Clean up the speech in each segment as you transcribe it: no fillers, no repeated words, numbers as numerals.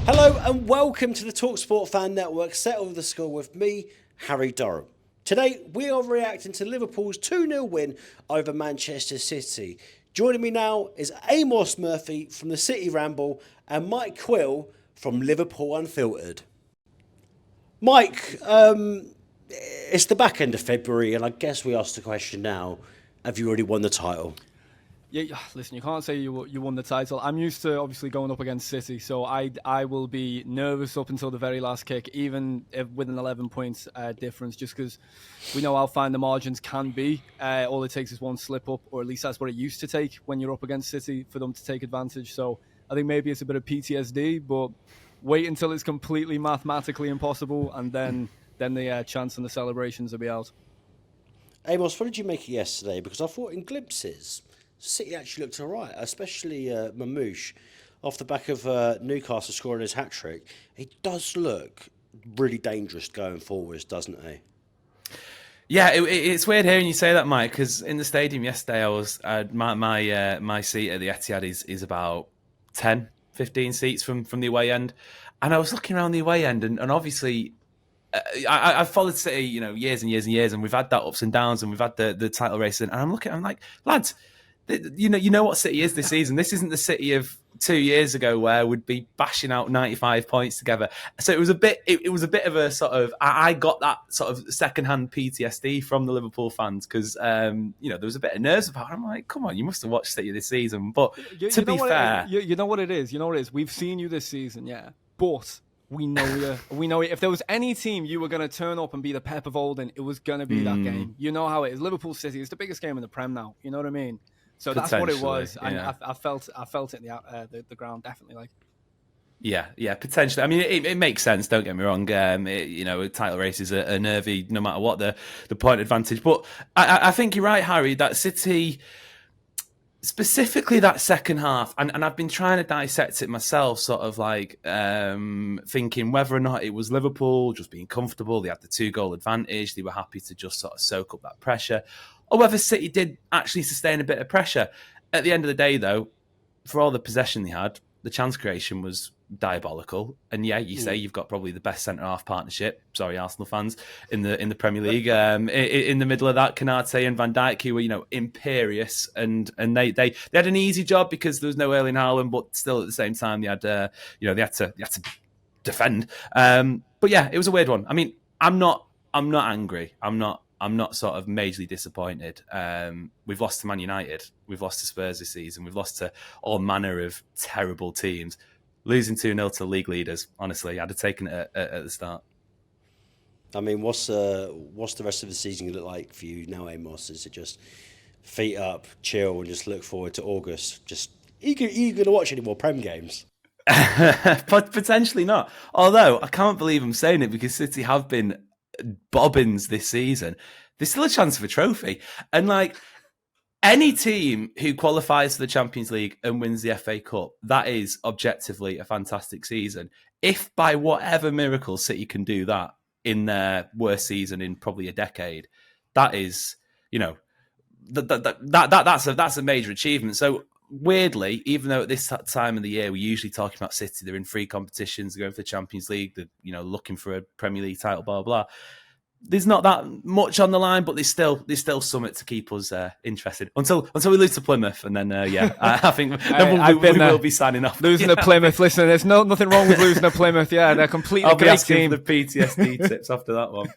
Hello and welcome to the talkSPORT Fan Network. Settle the score with me, Harry Durham. Today we are reacting to Liverpool's 2-0 win over Manchester City. Joining me now is Amos Murphy from the City Ramble and Mike Quill from Liverpool Unfiltered. Mike, it's the back end of February and I guess we ask the question now, have you already won the title? Yeah, listen, you can't say you won the title. I'm used to obviously going up against City, so I will be nervous up until the very last kick, even if with an 11 points difference, just because we know how fine the margins can be. All it takes is one slip up, or at least that's what it used to take when you're up against City for them to take advantage. So I think maybe it's a bit of PTSD, but wait until it's completely mathematically impossible, and then the chance and the celebrations will be out. Amos, what did you make of yesterday? Because I thought in glimpses, City actually looked all right, especially Mamouche. Off the back of Newcastle scoring his hat-trick, he does look really dangerous going forwards, doesn't he? Yeah, it's weird hearing you say that, Mike, because in the stadium yesterday, I was my seat at the Etihad is about 10, 15 seats from the away end, and I was looking around the away end, and obviously I've followed City, years and years and years, and we've had that ups and downs, and we've had the title race, and I'm like, lads, you know what City is this season. This isn't the City of 2 years ago where we'd be bashing out 95 points together. So it was a bit of a sort of, I got that sort of secondhand PTSD from the Liverpool fans because there was a bit of nerves about it. I'm like, come on, you must have watched City this season. But to be fair, you know what it is. You know what it is. We've seen you this season, yeah, but we know you. We know you. If there was any team you were going to turn up and be the Pep of Olden, it was going to be that game. You know how it is. Liverpool City is the biggest game in the Prem now. You know what I mean? So that's what it was, and yeah. I felt it in the ground, definitely. Like, yeah, potentially. I mean, it makes sense. Don't get me wrong. A title races are nervy, no matter what the point advantage. But I think you're right, Harry. That City, specifically that second half, and I've been trying to dissect it myself, sort of like thinking whether or not it was Liverpool just being comfortable. They had the 2-goal advantage. They were happy to just sort of soak up that pressure. Or whether City did actually sustain a bit of pressure. At the end of the day, though, for all the possession they had, the chance creation was diabolical. And yeah, you say you've got probably the best centre-half partnership, sorry, Arsenal fans, in the Premier League. In the middle of that, Canate and Van Dijk, who were, imperious. And they had an easy job because there was no Erling Haaland, but still at the same time, they had they had to defend. But yeah, it was a weird one. I mean, I'm not angry. I'm not sort of majorly disappointed. We've lost to Man United. We've lost to Spurs this season. We've lost to all manner of terrible teams. Losing 2-0 to league leaders, honestly, I'd have taken it at the start. I mean, what's the rest of the season going to look like for you now, Amos? Is it just feet up, chill, and just look forward to August? Just are you going to watch any more Prem games? But potentially not. Although, I can't believe I'm saying it because City have been bobbins this season. There's still a chance of a trophy, and like any team who qualifies for the Champions League and wins the FA Cup, that is objectively a fantastic season. If by whatever miracle City can do that in their worst season in probably a decade, that is, that's a major achievement. So weirdly, even though at this time of the year we're usually talking about City, they're in free competitions, they're going for the Champions League, they're looking for a Premier League title, blah blah. There's not that much on the line, but there's still something to keep us interested until we lose to Plymouth, and then I think then we will be signing off. Losing to Plymouth, listen, there's nothing wrong with losing to Plymouth. Yeah, they're completely great team. The PTSD tips after that one.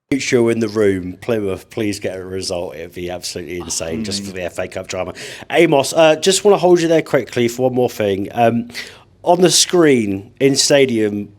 Neutral in the room, Plymouth, please get a result. It'd be absolutely insane just for the FA Cup drama. Amos, just want to hold you there quickly for one more thing. On the screen in stadium,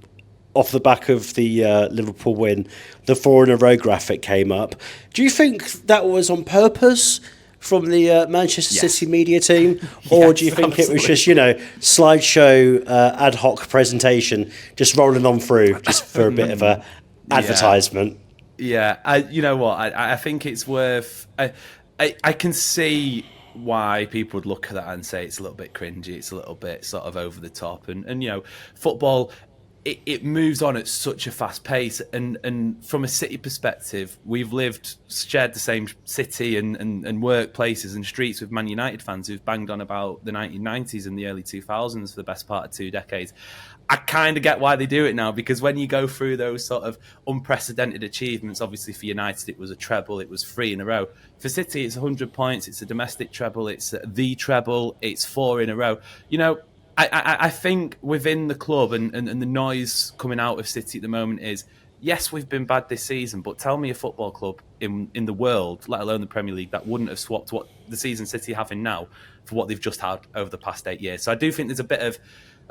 off the back of the Liverpool win, the 4 in a row graphic came up. Do you think that was on purpose from the Manchester City media team? Or do you think it was just, slideshow ad hoc presentation, just rolling on through just for a bit of a advertisement? Yeah, you know what? I think it's worth... I can see why people would look at that and say it's a little bit cringy, it's a little bit sort of over the top. And football... it moves on at such a fast pace. And from a City perspective, we've shared the same city and workplaces and streets with Man United fans who've banged on about the 1990s and the early 2000s for the best part of 2 decades. I kind of get why they do it now, because when you go through those sort of unprecedented achievements, obviously for United it was a treble, it was 3 in a row. For City it's 100 points, it's a domestic treble, it's the treble, it's 4 in a row. I think within the club and the noise coming out of City at the moment is, yes, we've been bad this season, but tell me a football club in the world, let alone the Premier League, that wouldn't have swapped what the season City are having now for what they've just had over the past 8 years. So I do think there's a bit of,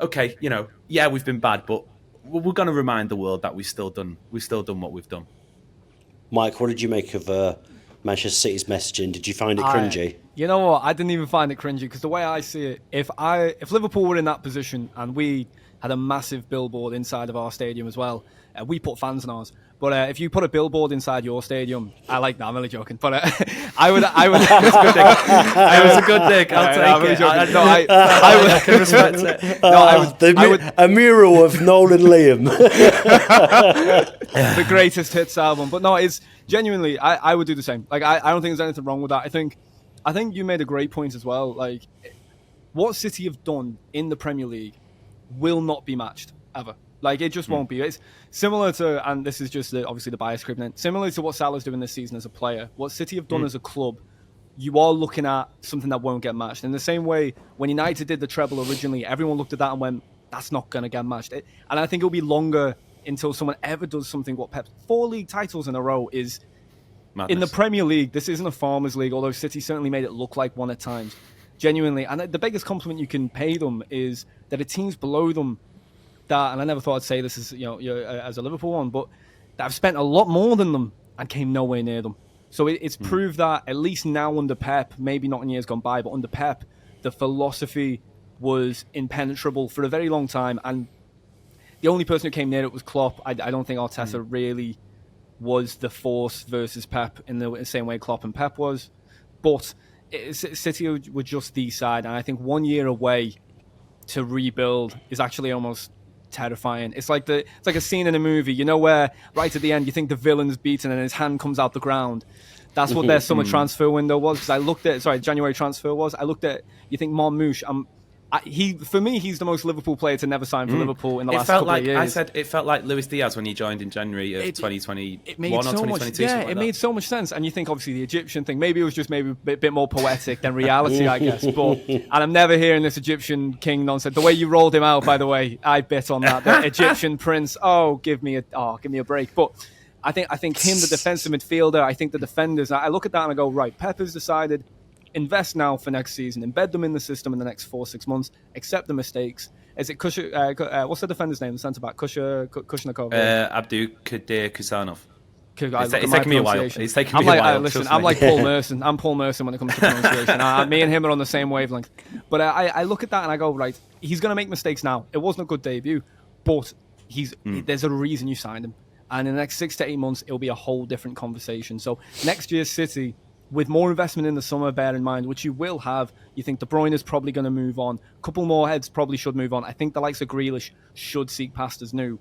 okay, we've been bad, but we're going to remind the world that we've still done what we've done. Mike, what did you make of Manchester City's messaging? Did you find it cringy? You know what? I didn't even find it cringy, because the way I see it, if Liverpool were in that position and we had a massive billboard inside of our stadium as well, we put fans in ours. But if you put a billboard inside your stadium, I'm really joking. But I would. It's a good dig. It was a good dig. I'll take it. I can respect it. No, a mural of Noel and Liam. The greatest hits album. But no, it's genuinely, I would do the same. Like, I don't think there's anything wrong with that. I think you made a great point as well. Like, what City have done in the Premier League will not be matched ever. Like, it just won't be. It's similar to, and this is just obviously the bias creeping in, similar to what Salah's doing this season as a player. What City have done as a club, you are looking at something that won't get matched. In the same way, when United did the treble originally, everyone looked at that and went, that's not going to get matched. And I think it'll be longer until someone ever does something what Pep, 4 league titles in a row is... Madness. In the Premier League, this isn't a farmers' league, although City certainly made it look like one at times. Genuinely. And the biggest compliment you can pay them is that the teams below them that, and I never thought I'd say this as as a Liverpool one, but that have spent a lot more than them and came nowhere near them. So it's proved that, at least now under Pep, maybe not in years gone by, but under Pep, the philosophy was impenetrable for a very long time. And the only person who came near it was Klopp. I don't think Arteta really was the force versus Pep in the same way Klopp and Pep was. But City were just the side, and I think 1 year away to rebuild is actually almost terrifying. It's like a scene in a movie, where right at the end you think the villain's beaten and his hand comes out the ground. That's what their summer transfer window was. Because January transfer was. I looked at, you think Marmouche, for me, he's the most Liverpool player to never sign for Liverpool in the last couple of years. I said it felt like Luis Diaz when he joined in January of 2021 or 2022. It made so much sense. And you think, obviously, the Egyptian thing, maybe it was just maybe a bit more poetic than reality, I guess. And I'm never hearing this Egyptian king nonsense. The way you rolled him out, by the way, I bet on that. The Egyptian prince, give me a break. But I think him, the defensive midfielder, I think the defenders, I look at that and I go, right, Pep has decided, invest now for next season, embed them in the system in the next 4-6 months, accept the mistakes. Is it what's the defender's name, the centre-back? Kushnikov? Abdul Kadir Kusanov. It's taking me a while. I'm like Paul Merson. I'm Paul Merson when it comes to pronunciation. Me and him are on the same wavelength. But I look at that and I go, right, he's going to make mistakes now. It wasn't a good debut, but there's a reason you signed him. And in the next 6 to 8 months, it'll be a whole different conversation. So next year's City, with more investment in the summer, bear in mind, which you will have, you think De Bruyne is probably going to move on. A couple more heads probably should move on. I think the likes of Grealish should seek pastures new.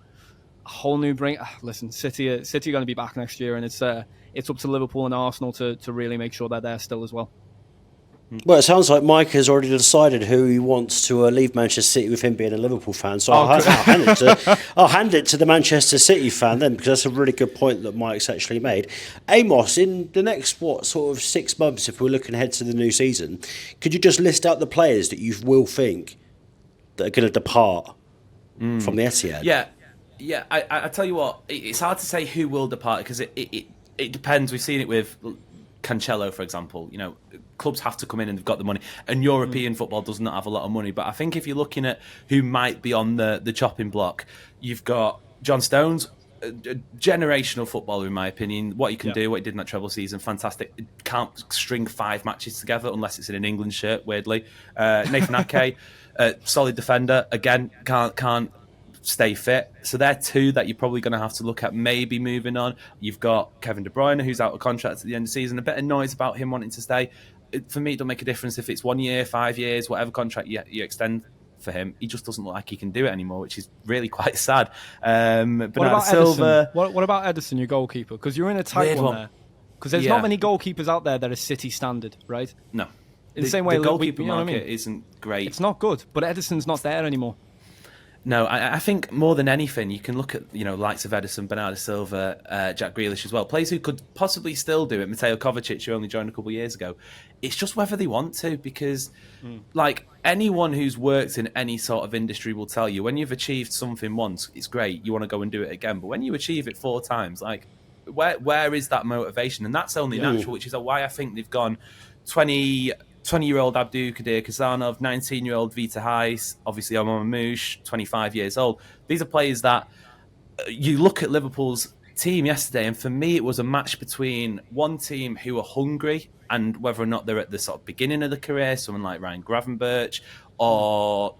A whole new bring. Listen, City are going to be back next year, and it's up to Liverpool and Arsenal to really make sure they're there still as well. Well, it sounds like Mike has already decided who he wants to leave Manchester City with him being a Liverpool fan. So I'll hand it to the Manchester City fan then, because that's a really good point that Mike's actually made. Amos, in the next, 6 months, if we're looking ahead to the new season, could you just list out the players that you will think that are going to depart from the Etihad? Yeah. I tell you what, it's hard to say who will depart, because it depends. We've seen it with Cancelo, for example. Clubs have to come in and they've got the money, and European football does not have a lot of money. But I think if you're looking at who might be on the chopping block, you've got John Stones, a generational footballer in my opinion. What he can do, what he did in that treble season, fantastic. Can't string 5 matches together unless it's in an England shirt, weirdly. Nathan Ake, solid defender, again, can't stay fit. So they're 2 that you're probably going to have to look at maybe moving on. You've got Kevin De Bruyne, who's out of contract at the end of the season. A bit of noise about him wanting to stay. For me, it don't make a difference if it's 1 year, 5 years, whatever contract you extend for him. He just doesn't look like he can do it anymore, which is really quite sad. Bernardo What about Silva? Ederson? What about Ederson, your goalkeeper? Because you're in a tight one there. Because there's not many goalkeepers out there that are City standard, right? No. In the same way, the goalkeeper you know market what I mean? isn't great. It's not good, but Ederson's not there anymore. No, I think more than anything, you can look at likes of Ederson, Bernardo Silva, Jack Grealish as well. Players who could possibly still do it. Mateo Kovacic, who only joined a couple of years ago. It's just whether they want to, because like anyone who's worked in any sort of industry will tell you, when you've achieved something once, it's great. You want to go and do it again. But when you achieve it 4 times, like where is that motivation? And that's only natural, which is why I think they've gone 20-year-old Abdou Kadir Kazanov, 19-year-old Vita Heiss, obviously Omar Mamouche, 25 years old. These are players that you look at Liverpool's team yesterday, and for me, it was a match between one team who are hungry and whether or not they're at the sort of beginning of the career, someone like Ryan Gravenberch, or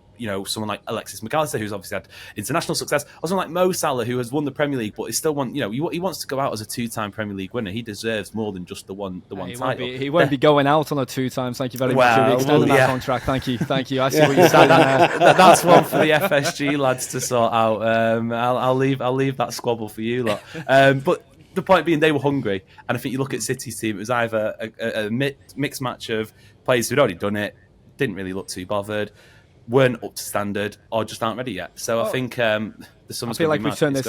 someone like Alexis McAllister, who's obviously had international success, or someone like Mo Salah, who has won the Premier League, but is still he wants to go out as a 2-time Premier League winner. He deserves more than just the one title. He won't be going out on a 2 times. Thank you very much. You'll be extending that contract. Thank you. I see what you're saying there. That's one for the FSG lads to sort out. I'll leave that squabble for you lot. But the point being, they were hungry, and I think you look at City's team, it was either a mixed match of players who'd already done it, didn't really look too bothered, weren't up to standard, or just aren't ready yet. So I think the summer's. I feel like we've turned this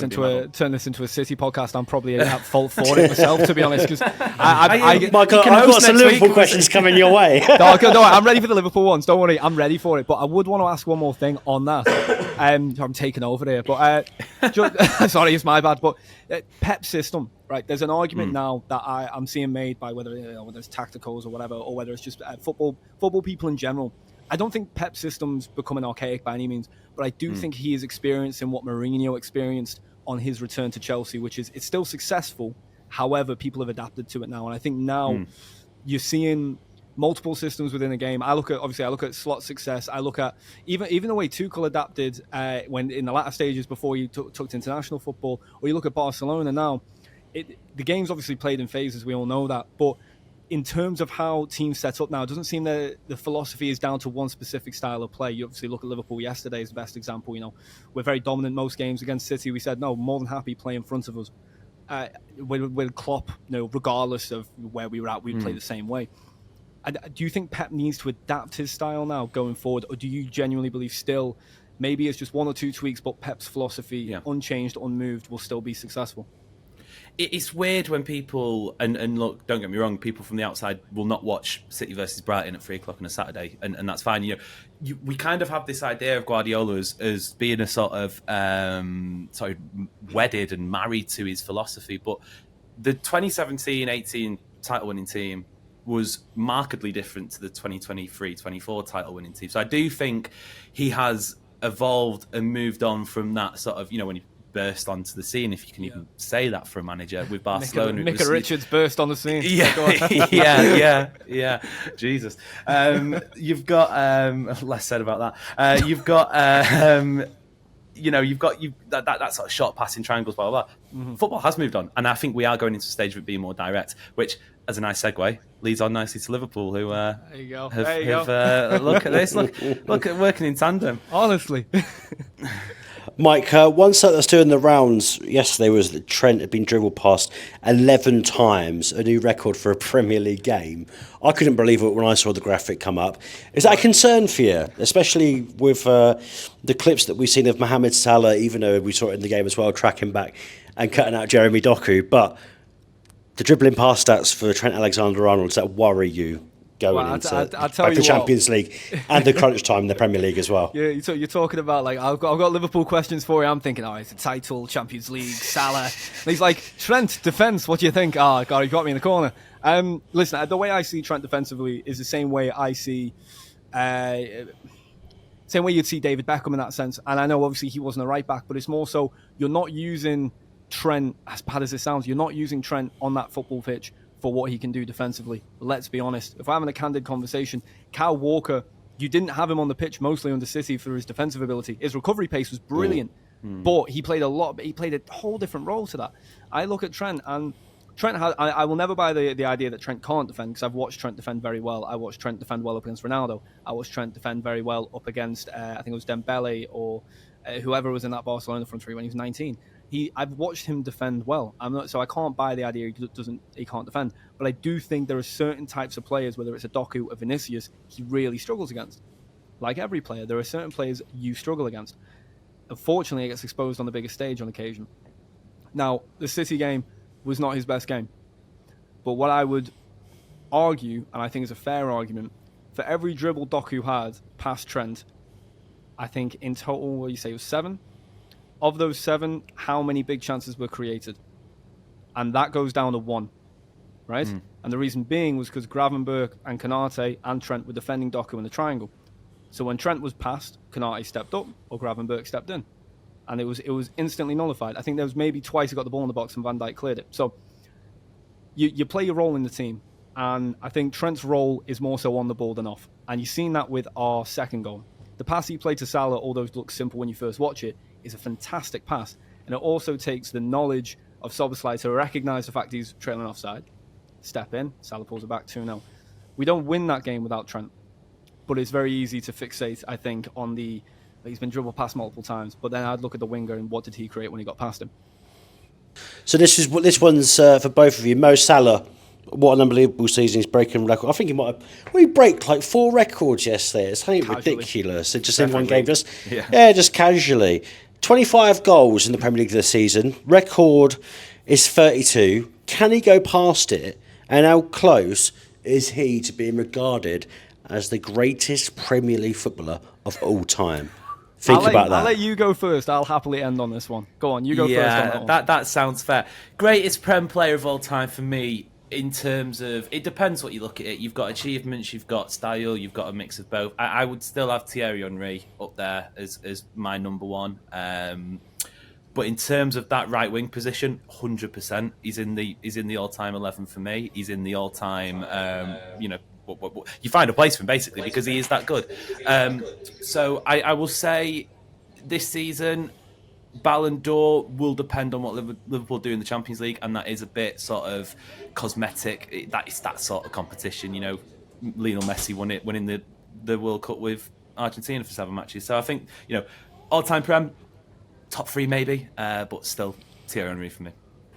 into a City podcast. I'm probably at fault for it myself, to be honest. Because Michael, I've got some Liverpool questions coming your way. Don't worry, I'm ready for the Liverpool ones. Don't worry, I'm ready for it. But I would want to ask one more thing on that. I'm taking over here, but sorry, it's my bad. But Pep's system, right? There's an argument now that I'm seeing made by whether it's tacticals or whatever, or whether it's just football people in general. I don't think Pep's system's becoming archaic by any means, but I do think he is experiencing what Mourinho experienced on his return to Chelsea, which is it's still successful. However, people have adapted to it now, and I think now you're seeing multiple systems within the game. I look at slot success. I look at even the way Tuchel adapted when in the latter stages before he took to international football, or you look at Barcelona now. The game's obviously played in phases. We all know that, but in terms of how teams set up now, it doesn't seem that the philosophy is down to one specific style of play. You obviously look at Liverpool yesterday as the best example. We're very dominant most games against City. We said, no, more than happy play in front of us. With Klopp, regardless of where we were at, we'd play the same way. Do you think Pep needs to adapt his style now going forward, or do you genuinely believe still maybe it's just 1 or 2 tweaks, but Pep's philosophy, unchanged, unmoved, will still be successful? It's weird when people, and look, don't get me wrong, people from the outside will not watch City versus Brighton at 3:00 on a Saturday, and that's fine. We kind of have this idea of Guardiola as being a sort of wedded and married to his philosophy, but the 2017-18 title-winning team was markedly different to the 2023-24 title-winning team. So I do think he has evolved and moved on from that sort of, when you burst onto the scene, if you can even say that for a manager with Barcelona. Mika Richards burst on the scene. Yeah. Jesus. You've got less said about that. You've got that sort of short passing triangles, blah blah blah. Football has moved on, and I think we are going into a stage of it being more direct, which, as a nice segue, leads on nicely to Liverpool, who there you go. Look at this, look at working in tandem. Honestly. Mike, one stat that's doing the rounds yesterday was that Trent had been dribbled past 11 times, a new record for a Premier League game. I couldn't believe it when I saw the graphic come up. Is that a concern for you, especially with the clips that we've seen of Mohamed Salah, even though we saw it in the game as well, tracking back and cutting out Jeremy Doku, but the dribbling past stats for Trent Alexander-Arnold, does that worry you? Going into the Champions League and the crunch time in the Premier League as well. Yeah, so you're talking about, like, I've got Liverpool questions for you. I'm thinking, it's a title, Champions League, Salah. And he's like, Trent, defence, what do you think? Oh, God, he got me in the corner. Listen, the way I see Trent defensively is the same way I see... same way you'd see David Beckham in that sense. And I know, obviously, he wasn't a right-back, but it's more so you're not using Trent, as bad as it sounds, you're not using Trent on that football pitch for what he can do defensively. Let's be honest. If we're having a candid conversation, Kyle Walker, you didn't have him on the pitch mostly under City for his defensive ability. His recovery pace was brilliant, but he played a whole different role to that. I look at Trent, and Trent has. I will never buy the idea that Trent can't defend, because I've watched Trent defend very well. I watched Trent defend well up against Ronaldo. I watched Trent defend very well up against I think it was Dembele or whoever was in that Barcelona front three when he was 19. I've watched him defend well. So I can't buy the idea he can't defend. But I do think there are certain types of players, whether it's a Doku or Vinicius, he really struggles against. Like every player, there are certain players you struggle against. Unfortunately, it gets exposed on the biggest stage on occasion. Now, the City game was not his best game. But what I would argue, and I think is a fair argument, for every dribble Doku had past Trent, I think in total, what you say, it was 7? Of those 7, how many big chances were created? And that goes down to 1, right? And the reason being was because Gravenberch and Konate and Trent were defending Doku in the triangle. So when Trent was passed, Konate stepped up or Gravenberch stepped in. And it was instantly nullified. I think there was maybe twice he got the ball in the box and Van Dijk cleared it. So you play your role in the team. And I think Trent's role is more so on the ball than off. And you've seen that with our second goal. The pass he played to Salah, although it looks simple when you first watch it, is a fantastic pass. And it also takes the knowledge of Szoboszlai to recognise the fact he's trailing offside, step in, Salah pulls it back 2-0. We don't win that game without Trent. But it's very easy to fixate, I think, on he's been dribbled past multiple times. But then I'd look at the winger and what did he create when he got past him. So this one's for both of you. Mo Salah, what an unbelievable season. He's breaking record. I think he might have. Well, he broke like 4 records yesterday. It's something ridiculous. It just in one game, just casually. 25 goals in the Premier League this season. Record is 32. Can he go past it? And how close is he to being regarded as the greatest Premier League footballer of all time? Think about that. I'll let you go first. I'll happily end on this one. Go on, you go first on that one. That sounds fair. Greatest Prem player of all time for me, in terms of, it depends what you look at it. You've got achievements, you've got style, you've got a mix of both. I would still have Thierry Henry up there as my number one. But in terms of that right wing position, 100%. He's in the all-time 11 for me. He's in the all-time, you find a place for him basically because he is that good. So I will say this season, Ballon d'Or will depend on what Liverpool do in the Champions League, and that is a bit sort of cosmetic. That is that sort of competition. You know, Lionel Messi winning the World Cup with Argentina for 7 matches. So I think, all-time Prem, top 3 maybe, but still Thierry Henry for me.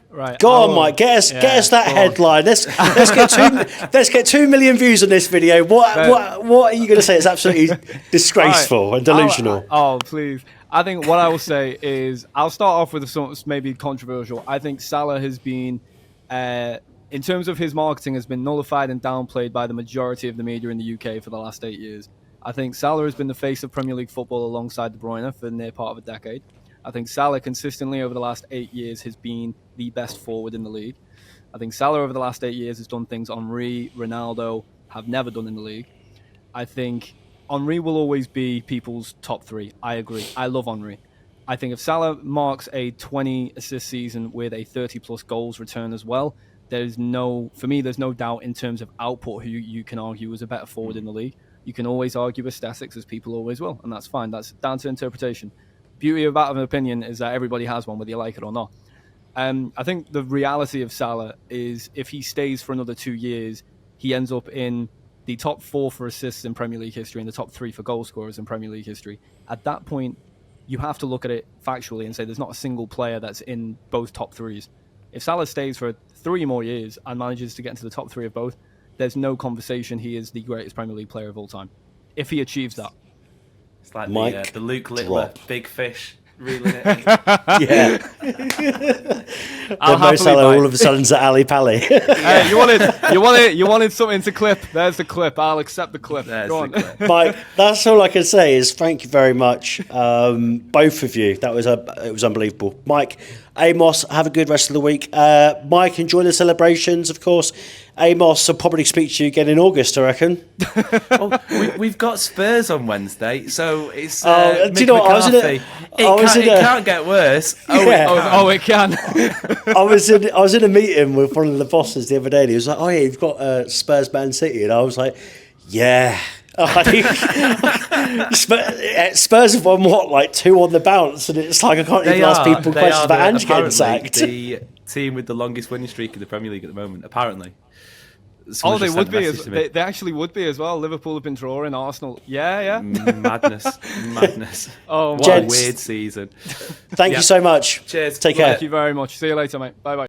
Right. Go on, Mike. Get us that headline. Let's get 2 million views on this video. What are you going to say? It's absolutely disgraceful and delusional. Please. I think what I will say is I'll start off with something maybe controversial. I think Salah has been, in terms of his marketing, has been nullified and downplayed by the majority of the media in the UK for the last 8 years. I think Salah has been the face of Premier League football alongside De Bruyne for near part of a decade. I think Salah consistently over the last 8 years has been the best forward in the league. I think Salah over the last 8 years has done things Henry, Ronaldo have never done in the league. I think Henry will always be people's top 3. I agree. I love Henry. I think if Salah marks a 20 assist season with a 30-plus goals return as well, there's no doubt in terms of output who you can argue is a better forward in the league. You can always argue aesthetics, as people always will, and that's fine. That's down to interpretation. Beauty of that of an opinion is that everybody has one, whether you like it or not. I think the reality of Salah is if he stays for another 2 years, he ends up in the top 4 for assists in Premier League history and the top 3 for goal scorers in Premier League history. At that point, you have to look at it factually and say there's not a single player that's in both top 3s. If Salah stays for 3 more years and manages to get into the top 3 of both, there's no conversation he is the greatest Premier League player of all time. If he achieves that. It's like the Luke Littler big fish reeling it in. Yeah. Mo Salah all of a sudden's at Ali Pali. Hey, you wanted something to clip. There's the clip. I'll accept the clip. Go on. Clip. Mike, that's all I can say is thank you very much, both of you. It was unbelievable. Mike, Amos, have a good rest of the week. Mike, enjoy the celebrations, of course. Amos, I'll probably speak to you again in August, I reckon. We've got Spurs on Wednesday, so it's. Do you know what? It can't get worse. It can. I was in a meeting with one of the bosses the other day, and he was like, "Oh yeah, you've got Spurs Man City," and I was like, "Yeah." Spurs have won 2 on the bounce, and it's like I can't even ask people questions about Ange getting sacked. The team with the longest winning streak in the Premier League at the moment, apparently. Oh, they would be. They actually would be as well. Liverpool have been drawing Arsenal. Yeah. Madness. Oh, what Gents, a weird season. Thank you so much. Cheers. Take care. Thank you very much. See you later, mate. Bye-bye.